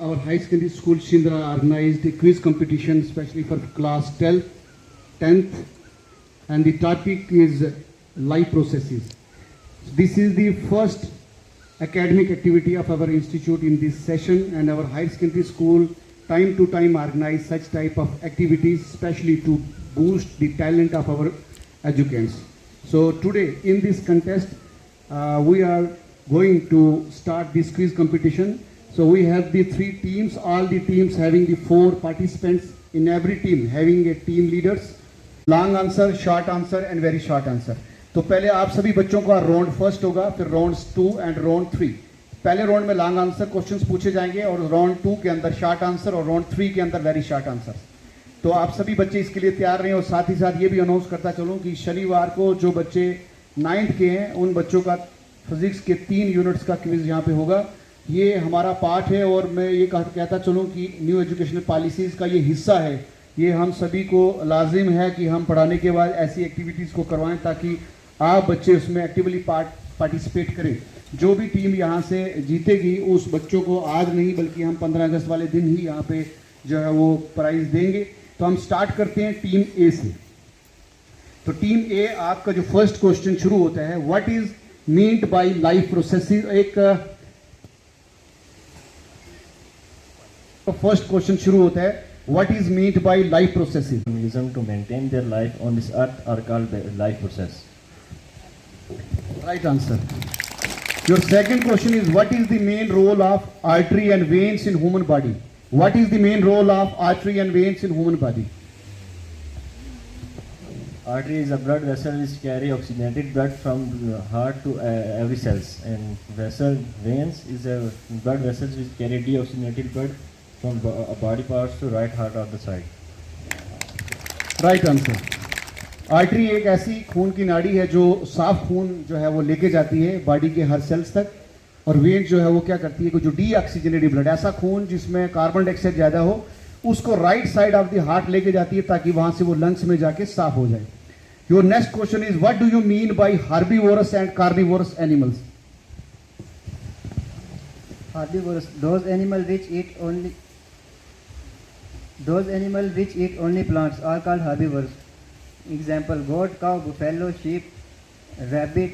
Our high secondary school Shindra organized a quiz competition especially for class 10th, and the topic is life processes. This is the first academic activity of our institute in this session, and our higher secondary school time to time organize such type of activities especially to boost the talent of our educants. So today in this contest we are going to start this quiz competition. So we have the 3 teams, all the teams having the 4 participants in every team, having a team leaders, long answer, short answer and very short answer. तो पहले आप सभी बच्चों का round first होगा, फिर round 2 and round 3. पहले round में लॉन्ग आंसर क्वेश्चंस पूछे जाएंगे और राउंड 2 के अंदर शॉर्ट आंसर और राउंड 3 के अंदर वेरी शॉर्ट आंसर. तो आप सभी बच्चे इसके लिए तैयार रहें. और साथ ही साथ ये भी अनाउंस करता चलूँ कि शनिवार को जो बच्चे 9th के हैं उन बच्चों का फिजिक्स के 3 यूनिट्स का क्विज यहाँ पे होगा. ये हमारा पार्ट है और मैं ये कहता चलूँ कि न्यू एजुकेशनल पॉलिसीज़ का ये हिस्सा है. ये हम सभी को लाजिम है कि हम पढ़ाने के बाद ऐसी एक्टिविटीज़ को करवाएं ताकि आप बच्चे उसमें एक्टिवली पार्टिसिपेट करें. जो भी टीम यहाँ से जीतेगी उस बच्चों को आज नहीं बल्कि हम 15 अगस्त वाले दिन ही यहाँ पे जो है वो प्राइज़ देंगे. तो हम स्टार्ट करते हैं टीम ए से. तो टीम ए, आपका जो फर्स्ट क्वेश्चन शुरू होता है, what is meant by life processes. एक फर्स्ट क्वेश्चन शुरू होता है, what is meant by life processes. Mechanism to maintain their life on this earth are called the life process. Right answer. Your second question is, what is the main role of artery and veins in human body? What is the main role of artery and veins in human body? Artery is a blood vessel which carry oxygenated blood from the heart to every cells, and veins is a blood vessels which carry deoxygenated blood from body parts to right heart of the side. Right answer. Artery एक ऐसी खून की नाड़ी है जो साफ खून जो है वो लेके जाती है बॉडी के हर सेल्स तक. और वेन जो है वो क्या करती है कि जो डीऑक्सीजनेटेड ब्लड, ऐसा खून जिसमें कार्बन डाइऑक्साइड ज़्यादा हो, उसको right side of the heart लेके जाती है ताकि वहां से वो लंग्स में जाके साफ हो जाए. Your next question is, what do you mean bye herbivores and carnivorous animals. Herbivorous, those animals which eat only plants are called herbivores. Example: goat, cow, buffalo, sheep, rabbit,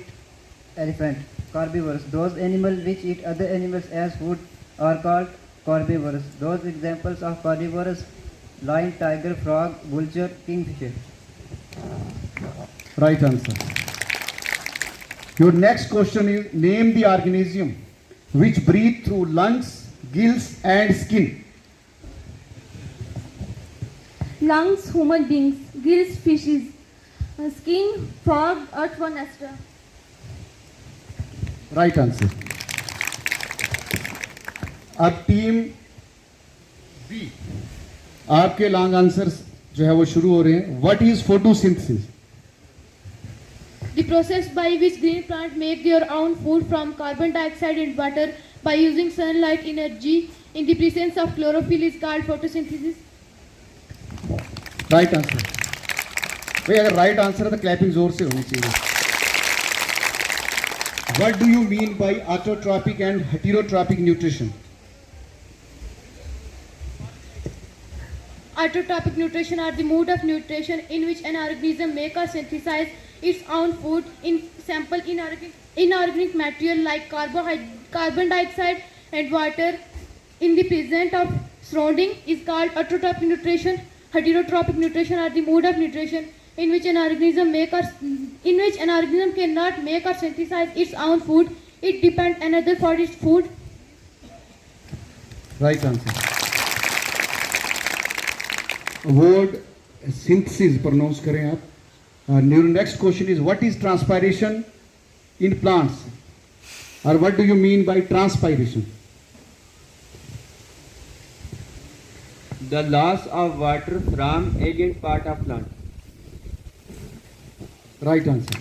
elephant. Carnivorous, those animals which eat other animals as food are called carnivorous. Those examples of carnivorous: lion, tiger, frog, vulture, kingfisher. Right answer. Your next question is, name the organism which breathe through lungs, gills and skin. Lungs, human beings; gills, fishes; skin, frog; earthworm, etc. Right answer. अब team B, आपके long answers जो है वो शुरू हो रहे हैं. What is photosynthesis. The process by which green plants make their own food from carbon dioxide and water by using sunlight energy in the presence of chlorophyll is called photosynthesis. Right answer. भाई अगर right answer है तो clapping जोर से होनी चाहिए. What do you mean bye autotrophic and heterotrophic nutrition. Autotrophic nutrition are the mode of nutrition in which an organism make or synthesize its own food in sample inorganic material like carbon dioxide and water in the presence of surrounding is called autotrophic nutrition. Heterotrophic nutrition are the mode of nutrition in which an organism cannot make or synthesize its own food. It depends another for its food. Right answer. Word synthesis pronounce करें आप. Next question is, what is transpiration in plants, और what do you mean by transpiration. The loss of water from agent part of plant. Right answer.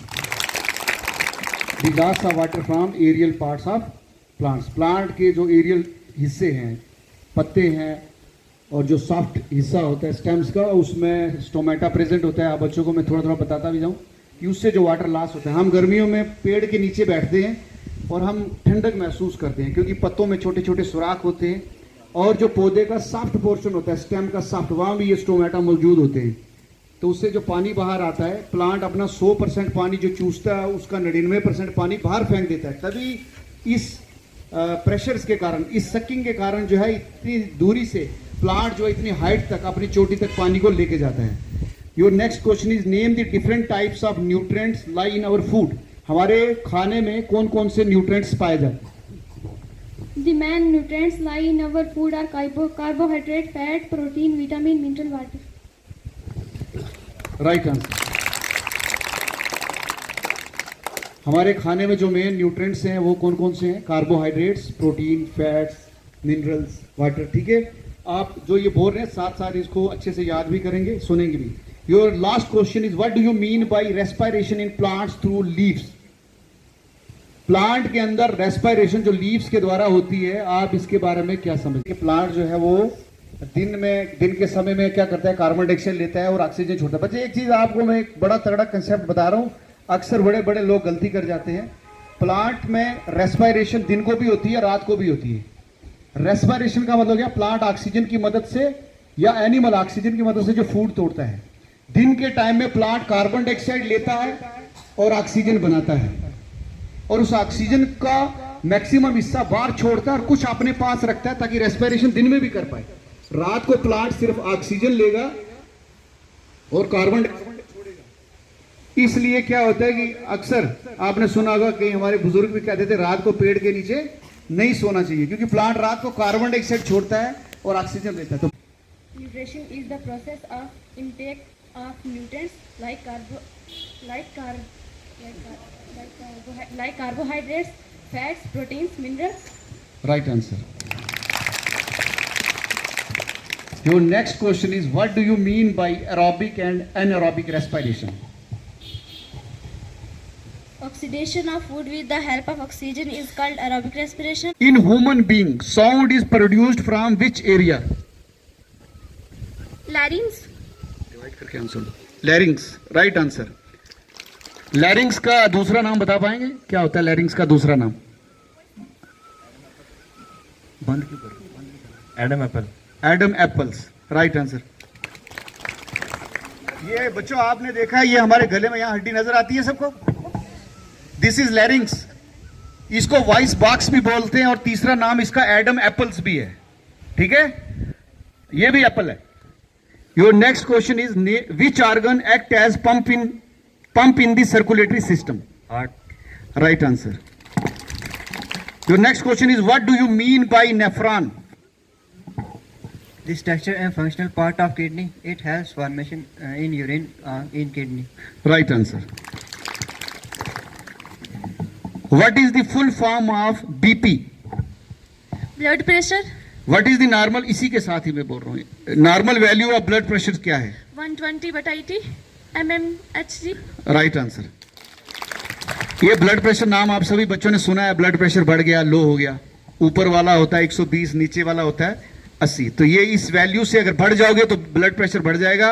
The loss of water from aerial parts of plants. Plant के जो aerial हिस्से हैं, पत्ते हैं और जो soft हिस्सा होता है स्टेम्स का, उसमें स्टोमेटा प्रेजेंट होता है. आप बच्चों को मैं थोड़ा थोड़ा बताता भी जाऊँ कि उससे जो वाटर लॉस होता है. हम गर्मियों में पेड़ के नीचे बैठते हैं और हम ठंडक महसूस करते हैं क्योंकि पत्तों में छोटे छोटे सुराख होते हैं और जो पौधे का सॉफ्ट पोर्शन होता है, स्टेम का सॉफ्ट, वहां भी ये स्टोमेटा मौजूद होते हैं। तो उससे जो पानी बाहर आता है, प्लांट अपना 100% पानी जो चूसता है उसका 99% पानी बाहर फेंक देता है। तभी इस प्रेशर्स के कारण, इस सकिंग के कारण जो है इतनी दूरी से प्लांट जो है इतनी हाइट तक, अपनी चोटी तक पानी को लेके जाता है। Your next question is name the different types of nutrients lie in our food. हमारे खाने में कौन कौन से न्यूट्रिएंट्स पाए जाते हैं? The main nutrients lie in our food are carbohydrate, fat, protein, vitamin, mineral, water. Right answer. हमारे खाने में जो मेन न्यूट्रिएंट्स हैं वो कौन कौन से हैं? Carbohydrates, protein, fats, minerals, water. ठीक है, आप जो ये बोल रहे हैं साथ साथ इसको अच्छे से याद भी करेंगे, सुनेंगे भी। Your last question is what do you mean bye respiration in plants through leaves. Plant के अंदर रेस्पिरेशन जो लीव्स के द्वारा होती है, आप इसके बारे में क्या समझते हैं? प्लांट जो है वो दिन के समय में क्या करता है? कार्बन डाइऑक्साइड लेता है और ऑक्सीजन छोड़ता है। बच्चे एक चीज आपको मैं एक बड़ा तगड़ा कंसेप्ट बता रहा हूं, अक्सर बड़े बड़े लोग गलती कर जाते हैं। प्लांट में रेस्पिरेशन दिन को भी होती है, रात को भी होती है। रेस्पिरेशन का मतलब क्या? प्लांट ऑक्सीजन की मदद से या एनिमल ऑक्सीजन की मदद से जो फूड तोड़ता है। दिन के टाइम में प्लांट कार्बन डाइऑक्साइड लेता है और ऑक्सीजन बनाता है, और उस ऑक्सीजन का मैक्सिमम हिस्सा बाहर छोड़ता है और कुछ अपने पास रखता है ताकि रेस्पिरेशन दिन में भी कर पाए। रात को प्लांट सिर्फ ऑक्सीजन लेगा और कार्बन डाइऑक्साइड छोड़ेगा। इसलिए क्या होता है कि अक्सर आपने सुना होगा कि हमारे बुजुर्ग भी कहते थे रात को पेड़ के नीचे नहीं सोना चाहिए, क्योंकि प्लांट रात को कार्बन डाइऑक्साइड छोड़ता है और ऑक्सीजन लेता है। तो Nutrition is the process of intake of nutrients like carbohydrates, fats, proteins, minerals. right answer. Your next question is what do you mean by aerobic and anaerobic respiration? Oxidation of food with the help of oxygen is called aerobic respiration. In human being, sound is produced from which area? Larynx. Divide करके answer दो। लैरिंग्स, right answer. लैरिंग्स का दूसरा नाम बता पाएंगे? क्या होता है लैरिंग्स का दूसरा नाम? बंद क्यों कर? Adam Apple. Adam apples, right answer. ये बच्चों आपने देखा है, ये हमारे गले में यहाँ हड्डी नजर आती है सबको, दिस इज लैरिंग्स। इसको वॉइस बॉक्स भी बोलते हैं और तीसरा नाम इसका एडम एप्पल्स भी है। ठीक है, ये भी एप्पल है। Your next question is which organ act as pump in the circulatory system? Heart. Right answer. Your next question is what do you mean by nephron? The structure and functional part of kidney. It helps formation in urine in kidney. Right answer. What is the full form of BP? Blood pressure What is the normal? इसी के साथ ही मैं बोल रहा हूँ, normal value of blood pressure क्या है? 120/80 mmHg. Right answer. ये ब्लड प्रेशर नाम आप सभी बच्चों ने सुना है, ब्लड प्रेशर बढ़ गया, लो हो गया। ऊपर वाला होता है 120, नीचे वाला होता है 80। तो ये इस वैल्यू से अगर बढ़ जाओगे तो ब्लड प्रेशर बढ़ जाएगा,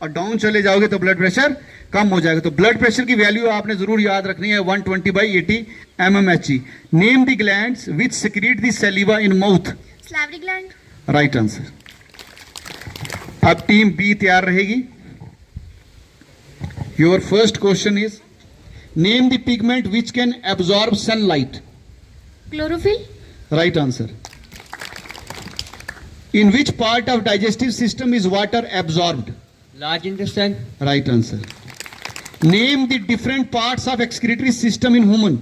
और डाउन चले जाओगे तो ब्लड प्रेशर कम हो जाएगा। तो ब्लड प्रेशर की वैल्यू आपने जरूर याद रखनी है, 120/80 mmHg। Name the glands which secrete the saliva in mouth? Salivary gland. Right answer. अब टीम बी तैयार रहेगी। Your first question is name the pigment which can absorb sunlight? Chlorophyll. Right answer. In which part of digestive system is water absorbed? Large intestine. Right answer. Name the different parts of excretory system in human.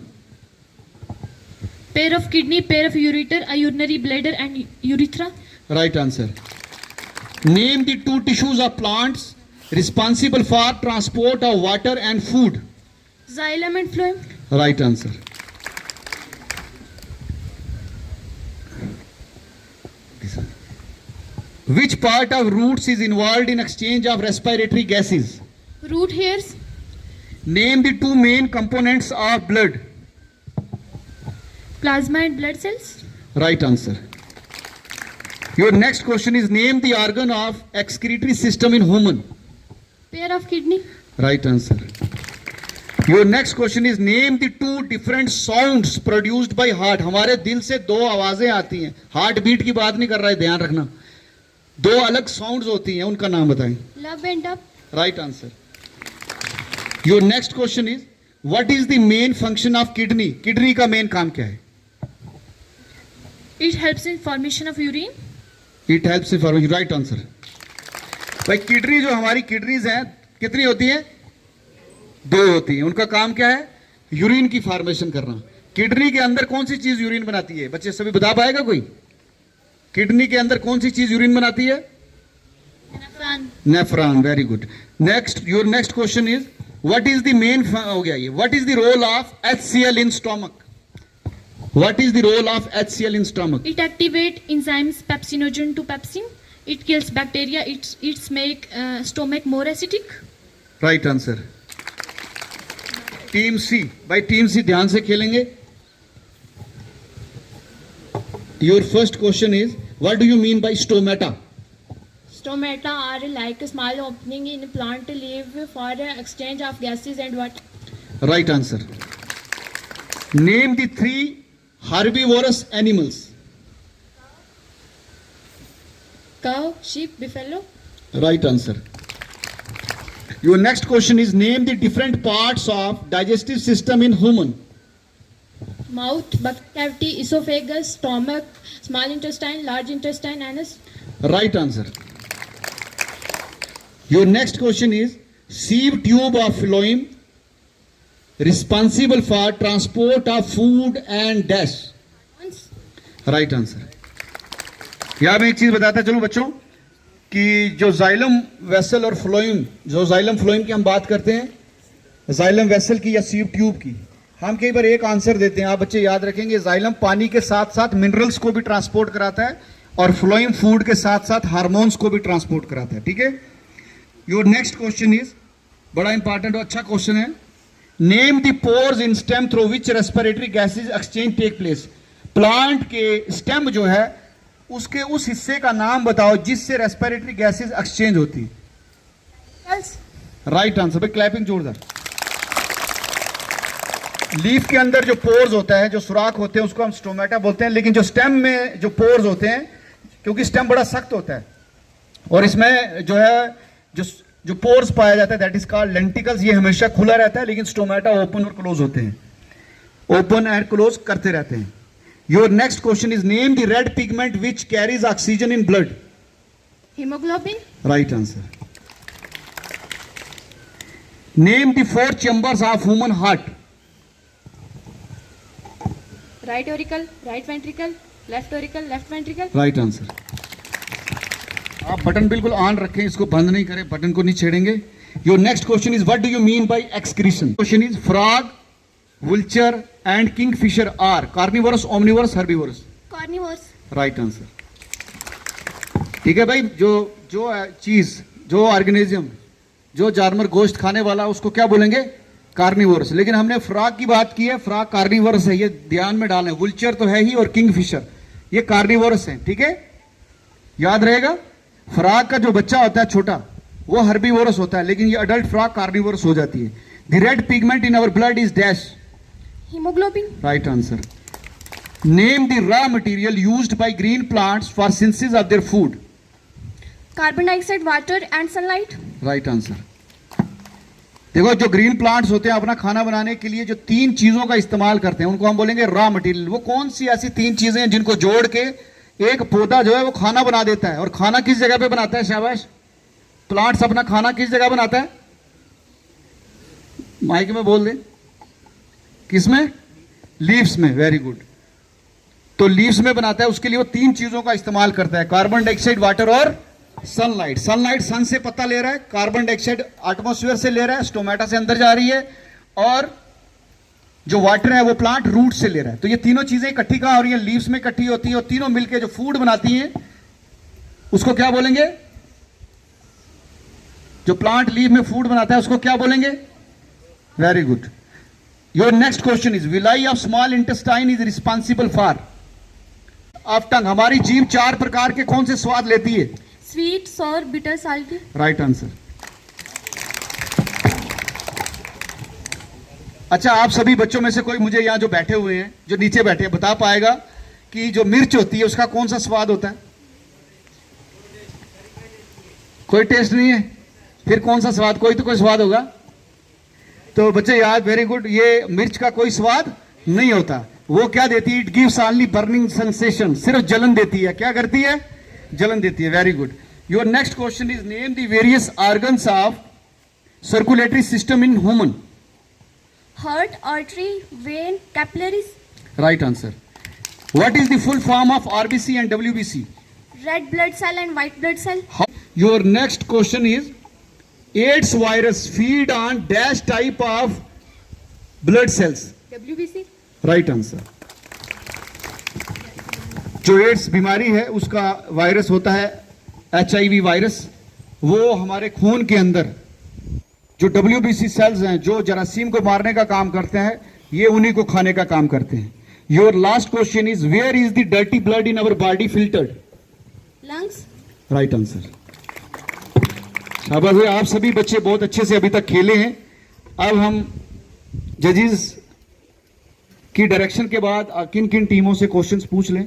Pair of kidney, pair of ureter, a urinary bladder and urethra. Right answer. Name the two tissues of plants responsible for transport of water and food. Xylem and phloem. Right answer. This one. Which part of roots is involved in exchange of respiratory gases? Root hairs. Name the two main components of blood. Plasma and blood cells. Right answer. Your next question is name the organ of excretory system in human. Pair of kidney. Right answer. Your next question is name the two different sounds produced by heart. हमारे दिल से दो आवाजें आती हैं. Heart beat की बात नहीं कर रहा है, ध्यान रखना. दो अलग साउंड्स होती हैं, उनका नाम बताएं. Love and up. Right answer. Your next question is what is the main function of kidney. Kidney का मेन काम क्या है? It helps in formation of urine. It helps in formation. Right answer. भाई किडनी, जो हमारी kidneys हैं कितनी होती हैं? दो होती हैं. उनका काम क्या है? यूरिन की फॉर्मेशन करना. किडनी के अंदर कौन सी चीज यूरिन बनाती है? बच्चे सभी बता पाएगा कोई? किडनी के अंदर कौन सी चीज यूरिन बनाती है? Nephron. Nephron. Very good. Next, your next question is what is the main, हो गया ये. What is the role of HCl in stomach. What is the role of HCl in stomach. It activates enzymes pepsinogen to pepsin. It kills bacteria. It's make stomach more acidic. Right answer. Team C. भाई team C ध्यान से खेलेंगे. Your first question is what do you mean by stomata. Stomata are like a small opening in plant leaf for exchange of gases and water. Right answer. Name the 3 herbivorous animals. Cow, sheep, buffalo. Right answer. Your next question is name the different parts of digestive system in human. Mouth, buccal cavity, esophagus, stomach, small intestine, large intestine, anus. Right answer. Your next question is sieve tube of phloem responsible for transport of food and dash. Right answer. यहाँ मैं एक चीज बताता चलूं बच्चों कि जो xylem vessel और फ्लोइम, जो जाइलम फ्लोइम की हम बात करते हैं, जाइलम वेसल की या सीव ट्यूब की, हम कई बार एक आंसर देते हैं. आप बच्चे याद रखेंगे, जाइलम पानी के साथ साथ मिनरल्स को भी ट्रांसपोर्ट कराता है और फ्लोइम फूड के साथ साथ हार्मोन्स को भी ट्रांसपोर्ट कराता है. ठीक है. योर नेक्स्ट क्वेश्चन इज बड़ा इंपॉर्टेंट और अच्छा क्वेश्चन है. Name the pores in stem through which respiratory gases exchange take place. Plant के स्टेम जो है उसके उस हिस्से का नाम बताओ जिससे रेस्पिरेटरी गैसेज एक्सचेंज होती है. Right answer. भाई क्लैपिंग जोरदार. लीफ के अंदर जो पोर्स होता है, जो सुराख होते हैं, उसको हम स्टोमेटा बोलते हैं. लेकिन जो स्टेम में जो पोर्स होते हैं, क्योंकि स्टेम बड़ा सख्त होता है और इसमें जो है जो पोर्स पाया जाता है दैट इज कॉल्ड लेंटिकल्स. ये हमेशा खुला रहता है, लेकिन स्टोमेटा ओपन और क्लोज होते हैं, ओपन एंड क्लोज करते रहते हैं. Your next question is name the red pigment which carries oxygen in blood. Hemoglobin. Right answer. Name the 4 chambers of human heart. Right auricle, right ventricle, left auricle, left ventricle. Right answer. आप button बिल्कुल on रखें, इसको बंद नहीं करें, button को नहीं छेड़ेंगे. Your next question is what do you mean by excretion. Question is frog, vulture and kingfisher are carnivorous, omnivorous, herbivorous. Carnivores. Right answer. ठीक है भाई. जो चीज, जो ऑर्गेनिज्म, जो जानवर गोश्त खाने वाला, उसको क्या बोलेंगे? कार्निवोरस. लेकिन हमने फ्रॉग की बात की है, फ्रॉग कार्निवोरस है, ये ध्यान में डालें. वुल्चर तो है ही और किंगफिशर ये कार्निवोरस है. ठीक है, याद रहेगा. फ्रॉग का जो बच्चा होता है छोटा, वो हर्बीवोरस होता है, लेकिन ये अडल्ट फ्रॉग कार्निवोरस हो जाती है. The red pigment in our blood is dash. Hemoglobin. Right answer. Name the raw material used by green plants for synthesis of their food. Carbon dioxide, water and sunlight. Right answer. देखो, जो green plants होते हैं अपना खाना बनाने के लिए जो 3 चीजों का इस्तेमाल करते हैं, उनको हम बोलेंगे रॉ मटेरियल. वो कौन सी ऐसी 3 चीजें हैं जिनको जोड़ के एक पौधा जो है वो खाना बना देता है? और खाना किस जगह पे बनाता है? शाबाश. प्लांट्स अपना खाना किस जगह बनाता है? माइक में बोल दे. किसमें? लीव्स में. Very good. तो लीव्स में बनाता है, उसके लिए वो 3 चीजों का इस्तेमाल करता है, कार्बन डाइऑक्साइड, वाटर और सनलाइट. सनलाइट सन से पत्ता ले रहा है, कार्बन डाइऑक्साइड एटमॉस्फेयर से ले रहा है, स्टोमेटा से अंदर जा रही है, और जो वाटर है वो प्लांट रूट से ले रहा है. तो ये तीनों चीजें इकट्ठी कहां हो रही है? लीव्स में इकट्ठी होती है, और तीनों मिलकर जो फूड बनाती हैं उसको क्या बोलेंगे? जो प्लांट लीव में फूड बनाता है उसको क्या बोलेंगे? Very good. Your next question is villi of small intestine is responsible for of tongue. हमारी जीभ 4 प्रकार के कौन से स्वाद लेती है? Sweet, sour, bitter, salty. Right answer. अच्छा, आप सभी बच्चों में से कोई मुझे यहाँ जो बैठे हुए हैं, जो नीचे बैठे हैं, बता पाएगा कि जो मिर्च होती है उसका कौन सा स्वाद होता है? कोई टेस्ट नहीं है, फिर कौन सा स्वाद? कोई तो कोई स्वाद होगा। तो बच्चे याद, वेरी गुड, ये मिर्च का कोई स्वाद नहीं होता। वो क्या देती है? It gives only burning sensation, सिर्फ जलन देती है। क्या करती है? जलन देती है। Very good. Your next question is name the various organs of circulatory system in human. Heart, artery, vein, capillaries. Right answer. What is the full form of RBC and WBC? Red blood cell and white blood cell. Your next question is, AIDS virus feed on dash type of blood cells. WBC. Right answer. जो ads बीमारी है उसका virus होता है HIV virus. वो हमारे खून के अंदर जो WBC सेल्स हैं, जो जरासीम को मारने का काम करते हैं, ये उन्हीं को खाने का काम करते हैं। Your last question is, where is the dirty blood in our body filtered? Lungs. Right answer. शाबाश भाई, आप सभी बच्चे बहुत अच्छे से अभी तक खेले हैं। अब हम जजेस की डायरेक्शन के बाद किन किन टीमों से क्वेश्चंस पूछ लें?